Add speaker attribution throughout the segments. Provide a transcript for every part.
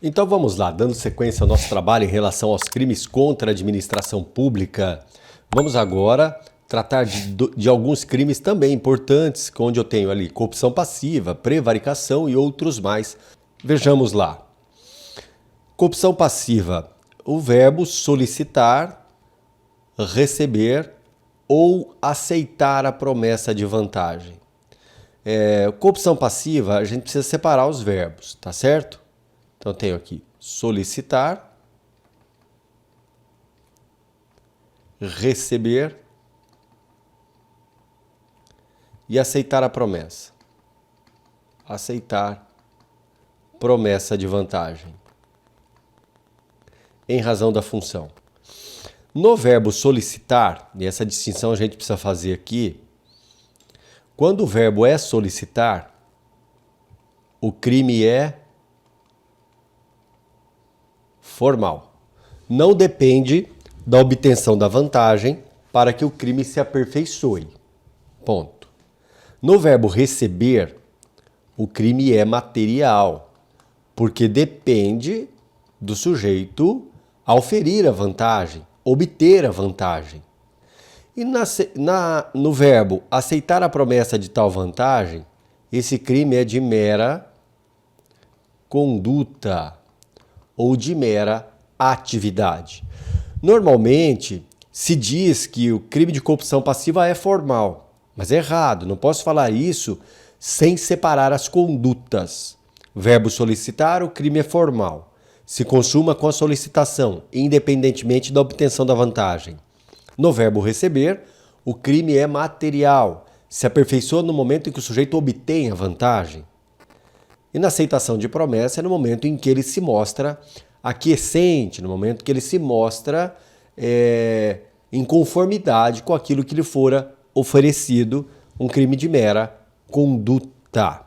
Speaker 1: Então vamos lá, dando sequência ao nosso trabalho em relação aos crimes contra a administração pública, vamos agora tratar de alguns crimes também importantes, onde eu tenho ali corrupção passiva, prevaricação e outros mais. Vejamos lá. Corrupção passiva, o verbo solicitar, receber ou aceitar a promessa de vantagem. Corrupção passiva, a gente precisa separar os verbos, tá certo? Então eu tenho aqui solicitar, receber e aceitar a promessa. Aceitar promessa de vantagem. Em razão da função. No verbo solicitar, e essa distinção a gente precisa fazer aqui, quando o verbo é solicitar, o crime é formal. Não depende da obtenção da vantagem para que o crime se aperfeiçoe. Ponto. No verbo receber, o crime é material, porque depende do sujeito auferir a vantagem, obter a vantagem. E no verbo aceitar a promessa de tal vantagem, esse crime é de mera conduta ou de mera atividade. Normalmente, se diz que o crime de corrupção passiva é formal, mas é errado, não posso falar isso sem separar as condutas. Verbo solicitar, o crime é formal. Se consuma com a solicitação, independentemente da obtenção da vantagem. No verbo receber, o crime é material, se aperfeiçoa no momento em que o sujeito obtém a vantagem. E na aceitação de promessa é no momento em que ele se mostra aquiescente, no momento que ele se mostra em conformidade com aquilo que lhe fora oferecido, um crime de mera conduta.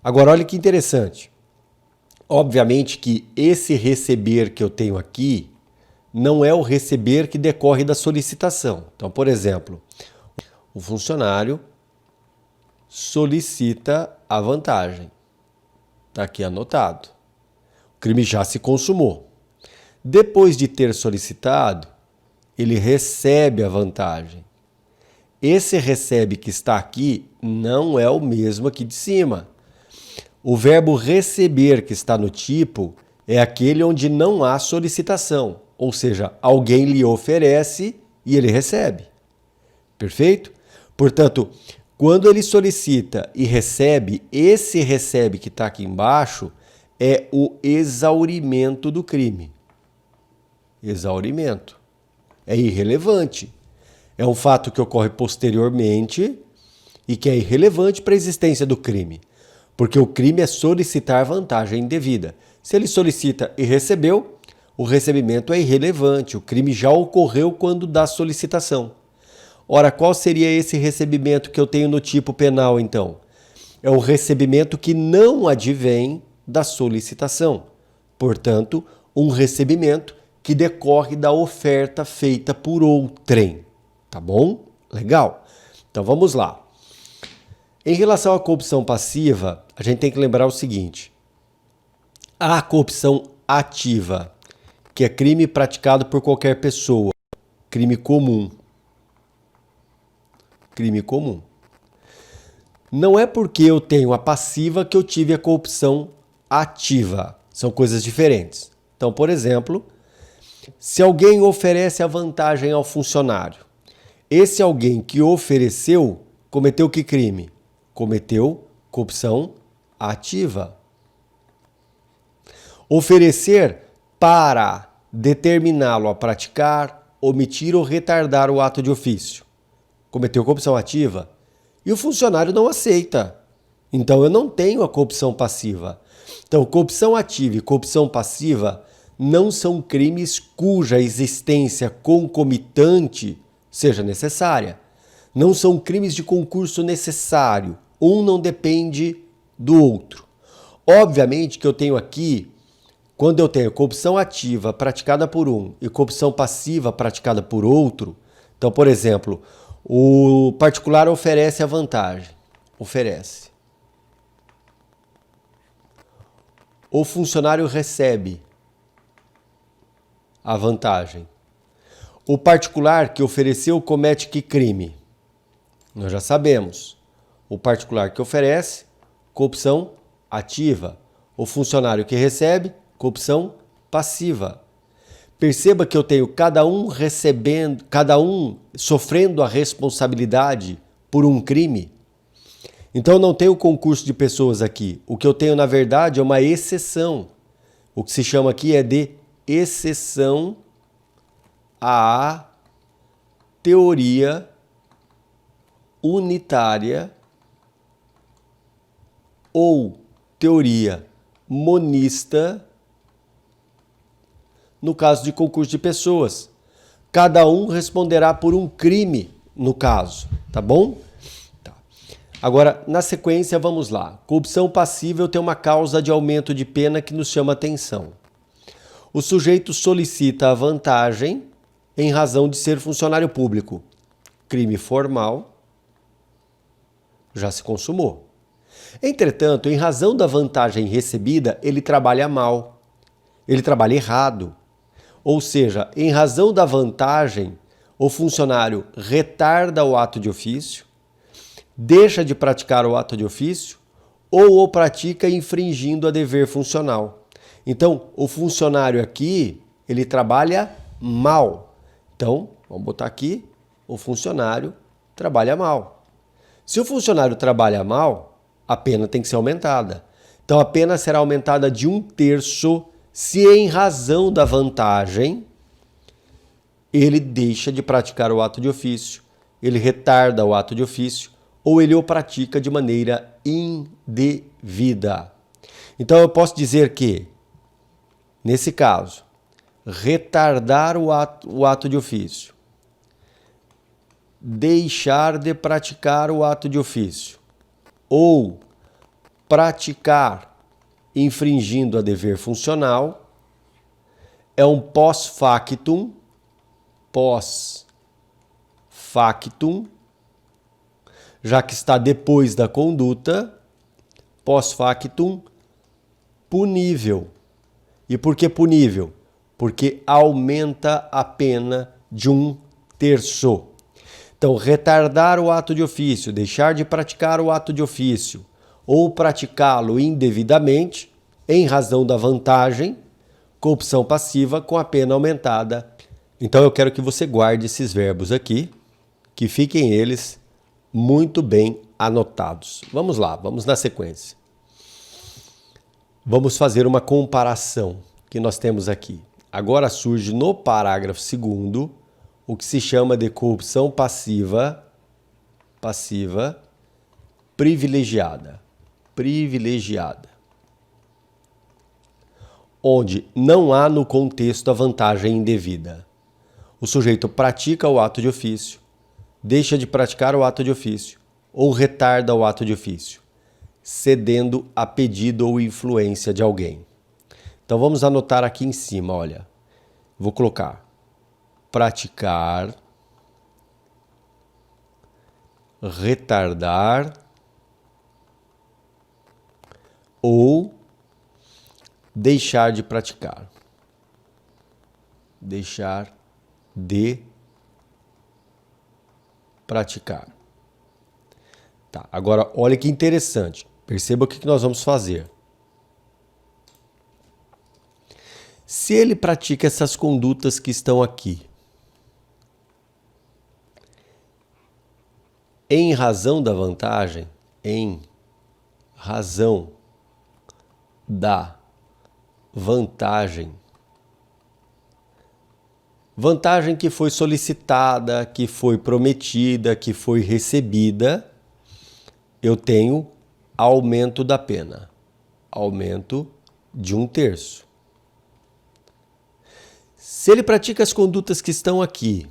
Speaker 1: Agora, olha que interessante. Obviamente que esse receber que eu tenho aqui não é o receber que decorre da solicitação. Então, por exemplo, o funcionário solicita a vantagem. Está aqui anotado. O crime já se consumou. Depois de ter solicitado, ele recebe a vantagem. Esse recebe que está aqui não é o mesmo aqui de cima. O verbo receber que está no tipo é aquele onde não há solicitação, ou seja, alguém lhe oferece e ele recebe. Perfeito? Portanto, quando ele solicita e recebe, esse recebe que está aqui embaixo é o exaurimento do crime. Exaurimento. É irrelevante. É um fato que ocorre posteriormente e que é irrelevante para a existência do crime. Porque o crime é solicitar vantagem indevida. Se ele solicita e recebeu, o recebimento é irrelevante. O crime já ocorreu quando dá solicitação. Ora, qual seria esse recebimento que eu tenho no tipo penal, então? É um recebimento que não advém da solicitação. Portanto, um recebimento que decorre da oferta feita por outrem. Tá bom? Legal? Então vamos lá. Em relação à corrupção passiva, a gente tem que lembrar o seguinte. Há a corrupção ativa, que é crime praticado por qualquer pessoa. Crime comum. Crime comum. Não é porque eu tenho a passiva que eu tive a corrupção ativa. São coisas diferentes. Então, por exemplo, se alguém oferece a vantagem ao funcionário, esse alguém que ofereceu cometeu que crime? Cometeu corrupção ativa. Oferecer para determiná-lo a praticar, omitir ou retardar o ato de ofício. Cometeu corrupção ativa. E o funcionário não aceita. Então eu não tenho a corrupção passiva. Então, corrupção ativa e corrupção passiva não são crimes cuja existência concomitante seja necessária. Não são crimes de concurso necessário. Um não depende do outro. Obviamente que eu tenho aqui, quando eu tenho corrupção ativa praticada por um e corrupção passiva praticada por outro, então, por exemplo, o particular oferece a vantagem. Oferece. o funcionário recebe a vantagem? O particular que ofereceu comete que crime? Nós já sabemos. O particular que oferece, corrupção ativa. O funcionário que recebe, corrupção passiva. Perceba que eu tenho cada um sofrendo a responsabilidade por um crime. Então não tenho concurso de pessoas aqui. O que eu tenho, na verdade, é uma exceção. O que se chama aqui é de exceção à teoria unitária ou teoria monista no caso de concurso de pessoas. Cada um responderá por um crime no caso, tá bom? Tá. Agora, na sequência, vamos lá. Corrupção passível tem uma causa de aumento de pena que nos chama atenção. O sujeito solicita a vantagem em razão de ser funcionário público. Crime formal já se consumou. Entretanto, em razão da vantagem recebida, ele trabalha mal, ele trabalha errado. Ou seja, em razão da vantagem, o funcionário retarda o ato de ofício, deixa de praticar o ato de ofício ou o pratica infringindo a dever funcional. Então, o funcionário aqui, ele trabalha mal. Então, vamos botar aqui, o funcionário trabalha mal. Se o funcionário trabalha mal, a pena tem que ser aumentada. Então, a pena será aumentada de 1/3 se em razão da vantagem ele deixa de praticar o ato de ofício, ele retarda o ato de ofício ou ele o pratica de maneira indevida. Então, eu posso dizer que, nesse caso, retardar o ato de ofício, deixar de praticar o ato de ofício ou praticar infringindo a dever funcional é um pós-factum, já que está depois da conduta, pós-factum punível. E por que punível? Porque aumenta a pena de 1/3. Então, retardar o ato de ofício, deixar de praticar o ato de ofício ou praticá-lo indevidamente, em razão da vantagem, corrupção passiva com a pena aumentada. Então, eu quero que você guarde esses verbos aqui, que fiquem eles muito bem anotados. Vamos lá, vamos na sequência. Vamos fazer uma comparação que nós temos aqui. Agora surge no parágrafo 2º o que se chama de corrupção passiva privilegiada. Onde não há no contexto a vantagem indevida. O sujeito pratica o ato de ofício, deixa de praticar o ato de ofício ou retarda o ato de ofício, cedendo a pedido ou influência de alguém. Então vamos anotar aqui em cima, olha. Vou colocar praticar, retardar ou deixar de praticar. Deixar de praticar. Tá, agora olha que interessante. Perceba o que nós vamos fazer. Se ele pratica essas condutas que estão aqui, em razão da vantagem, em razão da vantagem que foi solicitada, que foi prometida, que foi recebida, eu tenho aumento da pena, aumento de 1/3. Se ele pratica as condutas que estão aqui,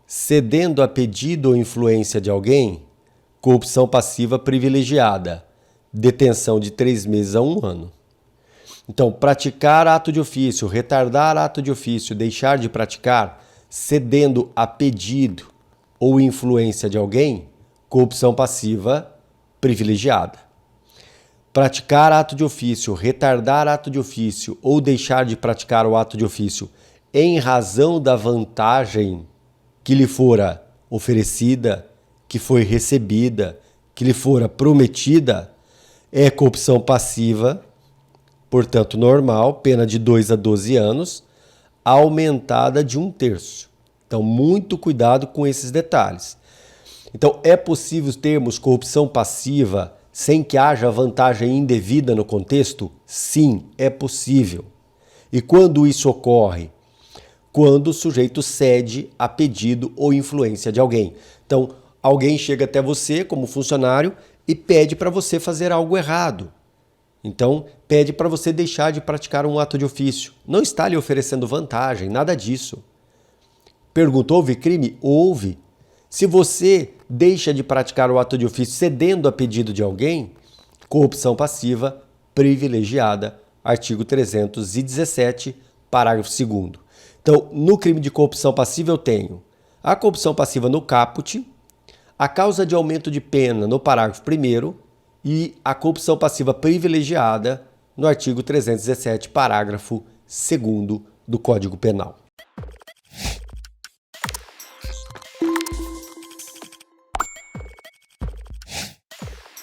Speaker 1: cedendo a pedido ou influência de alguém, corrupção passiva privilegiada, detenção de 3 meses a 1 ano. Então, praticar ato de ofício, retardar ato de ofício, deixar de praticar, cedendo a pedido ou influência de alguém, corrupção passiva privilegiada. praticar ato de ofício, retardar ato de ofício ou deixar de praticar o ato de ofício em razão da vantagem que lhe fora oferecida, que foi recebida, que lhe fora prometida, é corrupção passiva, portanto normal, pena de 2 a 12 anos, aumentada de 1/3. Então, muito cuidado com esses detalhes. Então, é possível termos corrupção passiva sem que haja vantagem indevida no contexto? Sim, é possível. E quando isso ocorre? Quando o sujeito cede a pedido ou influência de alguém. Então, alguém chega até você como funcionário e pede para você fazer algo errado. Então, pede para você deixar de praticar um ato de ofício. Não está lhe oferecendo vantagem, nada disso. Pergunta, houve crime? Houve. Se você deixa de praticar o ato de ofício cedendo a pedido de alguém, corrupção passiva privilegiada, artigo 317, parágrafo 2º. Então, no crime de corrupção passiva eu tenho a corrupção passiva no caput, a causa de aumento de pena no parágrafo 1º e a corrupção passiva privilegiada no artigo 317, parágrafo 2º do Código Penal.